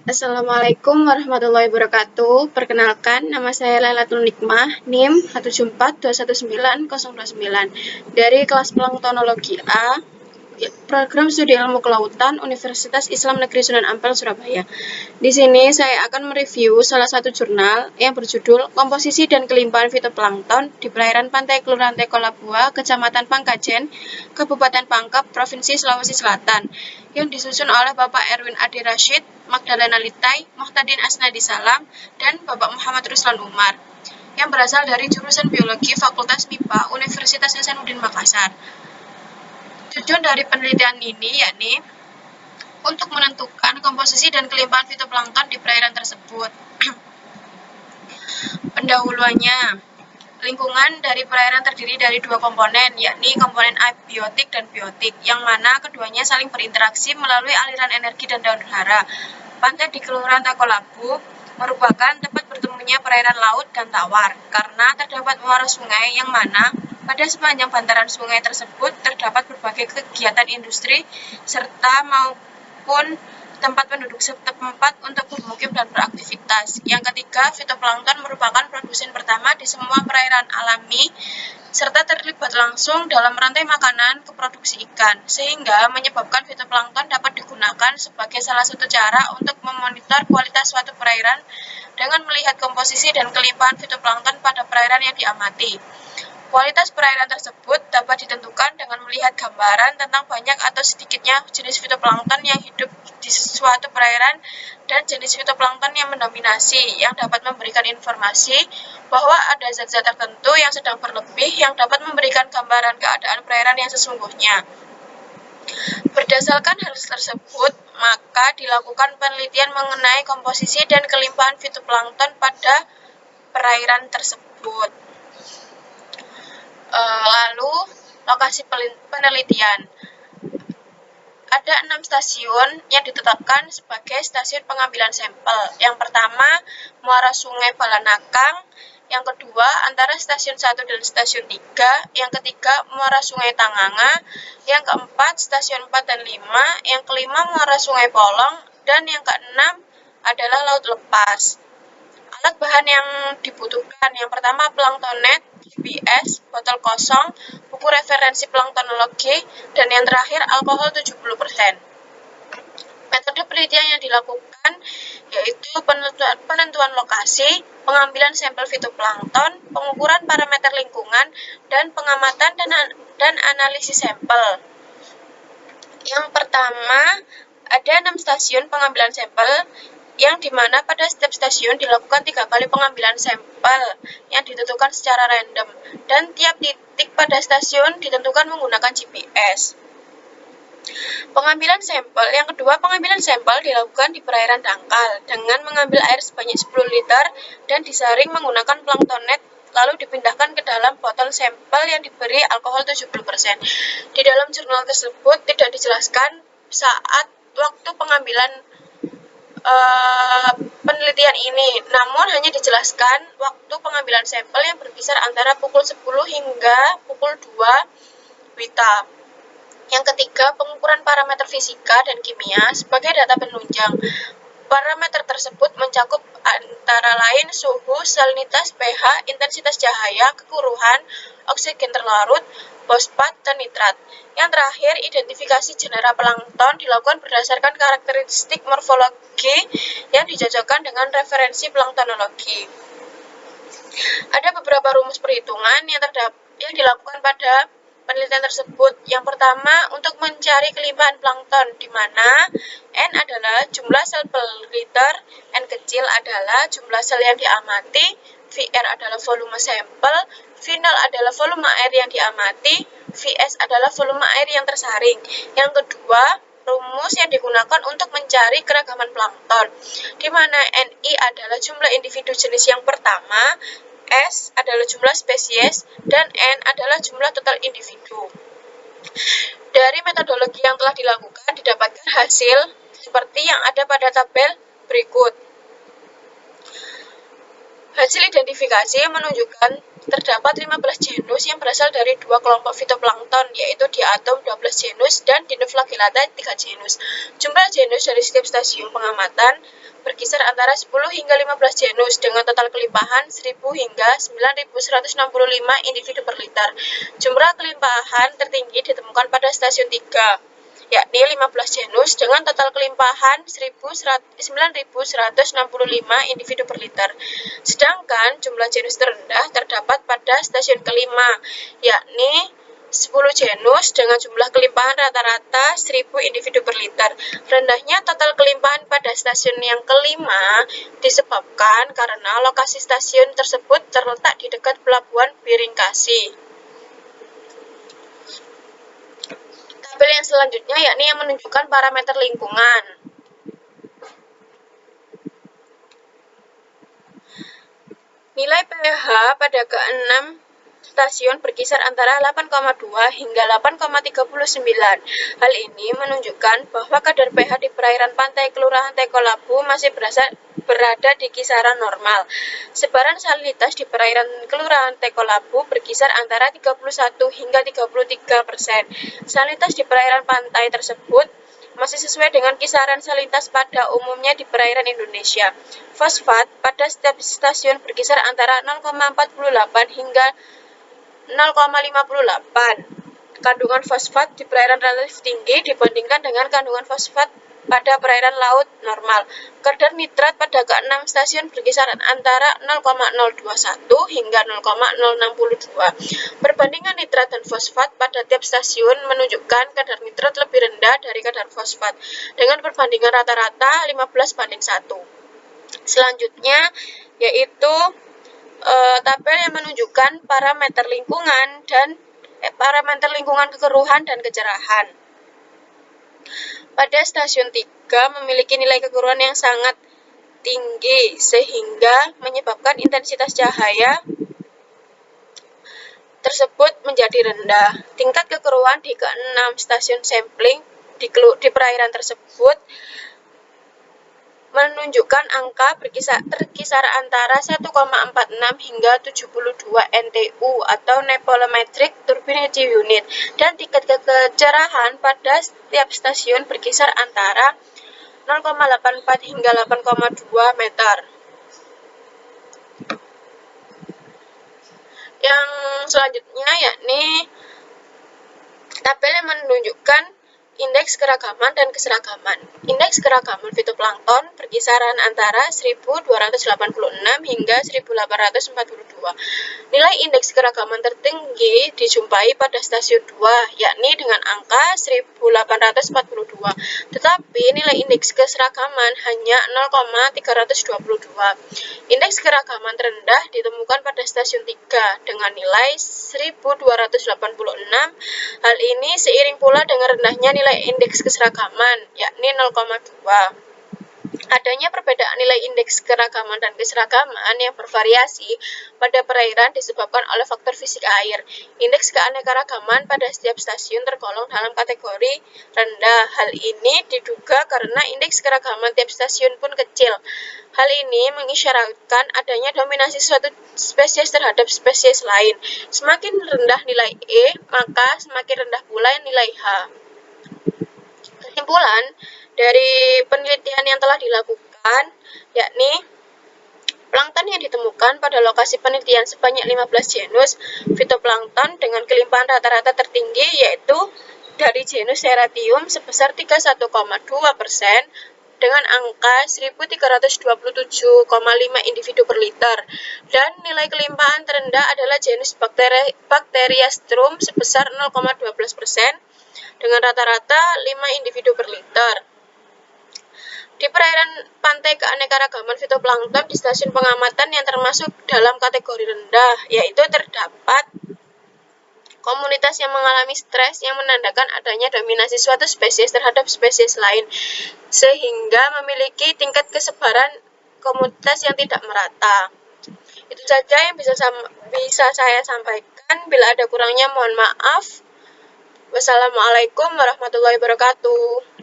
Assalamualaikum warahmatullahi wabarakatuh. Perkenalkan, nama saya Lailatul Nikmah, NIM 174219029 dari kelas Planktonologi A, Program Studi Ilmu Kelautan Universitas Islam Negeri Sunan Ampel, Surabaya. Di sini saya akan mereview salah satu jurnal yang berjudul Komposisi dan Kelimpahan Fitoplankton di Perairan Pantai Kelurahan Tekolabua, Kecamatan Pangkajen, Kabupaten Pangkep, Provinsi Sulawesi Selatan, yang disusun oleh Bapak Erwin Ade Rashid, Magdalena Litai, Muhtadin Asnadi Salam, dan Bapak Muhammad Ruslan Umar, yang berasal dari jurusan Biologi Fakultas MIPA Universitas Hasanuddin Makassar. Tujuan dari penelitian ini yakni untuk menentukan komposisi dan kelimpahan fitoplankton di perairan tersebut. Pendahuluannya, lingkungan dari perairan terdiri dari dua komponen, yakni komponen abiotik dan biotik, yang mana keduanya saling berinteraksi melalui aliran energi dan daun hara. Pantai di Kelurahan Takolabu merupakan tempat bertemunya perairan laut dan tawar, karena terdapat muara sungai yang mana pada sepanjang bantaran sungai tersebut terdapat berbagai kegiatan industri serta maupun tempat penduduk setempat untuk bermukim dan beraktivitas. Yang ketiga, fitoplankton merupakan produsen pertama di semua perairan alami serta terlibat langsung dalam rantai makanan ke produksi ikan, sehingga menyebabkan fitoplankton dapat digunakan sebagai salah satu cara untuk memonitor kualitas suatu perairan dengan melihat komposisi dan kelimpahan fitoplankton pada perairan yang diamati. Kualitas perairan tersebut dapat ditentukan dengan melihat gambaran tentang banyak atau sedikitnya jenis fitoplankton yang hidup di suatu perairan dan jenis fitoplankton yang mendominasi, yang dapat memberikan informasi bahwa ada zat-zat tertentu yang sedang berlebih yang dapat memberikan gambaran keadaan perairan yang sesungguhnya. Berdasarkan hal tersebut, maka dilakukan penelitian mengenai komposisi dan kelimpahan fitoplankton pada perairan tersebut. Lalu, lokasi penelitian. Ada 6 stasiun yang ditetapkan sebagai stasiun pengambilan sampel. Yang pertama, Muara Sungai Balanakang. Yang kedua, antara stasiun 1 dan stasiun 3. Yang ketiga, Muara Sungai Tanganga. Yang keempat, stasiun 4 dan 5. Yang kelima, Muara Sungai Polong. Dan yang keenam adalah Laut Lepas. Alat bahan yang dibutuhkan, yang pertama planktonet, GPS, botol kosong, buku referensi planktonologi, dan yang terakhir alkohol 70%. Metode penelitian yang dilakukan yaitu penentuan lokasi, pengambilan sampel fitoplankton, pengukuran parameter lingkungan, dan pengamatan dan analisis sampel. Yang pertama, ada 6 stasiun pengambilan sampel yang dimana pada setiap stasiun dilakukan 3 kali pengambilan sampel yang ditentukan secara random, dan tiap titik pada stasiun ditentukan menggunakan GPS. Pengambilan sampel yang kedua, pengambilan sampel dilakukan di perairan dangkal dengan mengambil air sebanyak 10 liter dan disaring menggunakan planktonet, lalu dipindahkan ke dalam botol sampel yang diberi alkohol 70%. Di dalam jurnal tersebut tidak dijelaskan saat waktu pengambilan penelitian ini, namun hanya dijelaskan waktu pengambilan sampel yang berkisar antara pukul 10 hingga pukul 2 WITA. Yang ketiga, pengukuran parameter fisika dan kimia sebagai data penunjang. Parameter tersebut mencakup antara lain suhu, salinitas, pH, intensitas cahaya, kekuruhan, oksigen terlarut, fosfat, dan nitrat. Yang terakhir, identifikasi genera plankton dilakukan berdasarkan karakteristik morfologi yang dicocokkan dengan referensi planktonologi. Ada beberapa rumus perhitungan yang dilakukan pada penelitian tersebut. Yang pertama, untuk mencari kelimpahan plankton, di mana N adalah jumlah sel per liter, N kecil adalah jumlah sel yang diamati, VR adalah volume sampel, V0 adalah volume air yang diamati, Vs adalah volume air yang tersaring. Yang kedua, rumus yang digunakan untuk mencari keragaman plankton, di mana Ni adalah jumlah individu jenis yang pertama, S adalah jumlah spesies, dan N adalah jumlah total individu. Dari metodologi yang telah dilakukan, didapatkan hasil seperti yang ada pada tabel berikut. Hasil identifikasi menunjukkan terdapat 15 genus yang berasal dari 2 kelompok fitoplankton, yaitu Diatom 12 genus dan Dinoflagellata 3 genus. Jumlah genus dari setiap stasiun pengamatan berkisar antara 10 hingga 15 genus dengan total kelimpahan 1000 hingga 9165 individu per liter. Jumlah kelimpahan tertinggi ditemukan pada stasiun 3, yakni 15 genus dengan total kelimpahan 9165 individu per liter. Sedangkan jumlah genus terendah terdapat pada stasiun kelima, yakni 10 genus dengan jumlah kelimpahan rata-rata 1000 individu per liter. Rendahnya total kelimpahan pada stasiun yang kelima disebabkan karena lokasi stasiun tersebut terletak di dekat pelabuhan Biringkasi. Tabel yang selanjutnya yakni yang menunjukkan parameter lingkungan. Nilai pH pada ke-6 stasiun berkisar antara 8,2 hingga 8,39. Hal ini menunjukkan bahwa kadar pH di perairan pantai Kelurahan Teko Labu masih berada di kisaran normal. Sebaran salinitas di perairan Kelurahan Teko Labu berkisar antara 31 hingga 33%. Salinitas di perairan pantai tersebut masih sesuai dengan kisaran salinitas pada umumnya di perairan Indonesia. Fosfat pada setiap stasiun berkisar antara 0,48 hingga 0,58. Kandungan fosfat di perairan relatif tinggi dibandingkan dengan kandungan fosfat pada perairan laut normal. Kadar nitrat pada ke-6 stasiun berkisar antara 0,021 hingga 0,062. Perbandingan nitrat dan fosfat pada tiap stasiun menunjukkan kadar nitrat lebih rendah dari kadar fosfat dengan perbandingan rata-rata 15:1. Selanjutnya yaitu tabel yang menunjukkan parameter lingkungan dan parameter lingkungan kekeruhan dan kecerahan. Pada stasiun 3 memiliki nilai kekeruhan yang sangat tinggi sehingga menyebabkan intensitas cahaya tersebut menjadi rendah. Tingkat kekeruhan di ke-6 stasiun sampling di perairan tersebut menunjukkan angka terkisar antara 1,46 hingga 72 NTU atau Nepolometric Turbidimetry Unit, dan tingkat kecerahan pada setiap stasiun berkisar antara 0,84 hingga 8,2 meter. Yang selanjutnya yakni tabel yang menunjukkan indeks keragaman dan keseragaman. Indeks keragaman fitoplankton berkisaran antara 1286 hingga 1842. Nilai indeks keragaman tertinggi dijumpai pada stasiun 2, yakni dengan angka 1842. Tetapi nilai indeks keseragaman hanya 0,322. Indeks keragaman terendah ditemukan pada stasiun 3 dengan nilai 1286. Hal ini seiring pula dengan rendahnya nilai indeks keseragaman, yakni 0,2. Adanya perbedaan nilai indeks keragaman dan keseragaman yang bervariasi pada perairan disebabkan oleh faktor fisik air. Indeks keanekaragaman pada setiap stasiun tergolong dalam kategori rendah. Hal ini diduga karena indeks keragaman tiap stasiun pun kecil. Hal ini mengisyaratkan adanya dominasi suatu spesies terhadap spesies lain. Semakin rendah nilai E, maka semakin rendah pula nilai H. Kesimpulan dari penelitian yang telah dilakukan yakni plankton yang ditemukan pada lokasi penelitian sebanyak 15 genus fitoplankton dengan kelimpahan rata-rata tertinggi yaitu dari genus Serratium sebesar 31,2% dengan angka 1327,5 individu per liter, dan nilai kelimpahan terendah adalah genus Bacteriastrum sebesar 0,12% dengan rata-rata 5 individu per liter. Di perairan pantai keanekaragaman fitoplankton di stasiun pengamatan yang termasuk dalam kategori rendah, yaitu terdapat komunitas yang mengalami stres yang menandakan adanya dominasi suatu spesies terhadap spesies lain, sehingga memiliki tingkat kesebaran komunitas yang tidak merata. Itu saja yang bisa saya sampaikan. Bila ada kurangnya mohon maaf. Wassalamualaikum warahmatullahi wabarakatuh.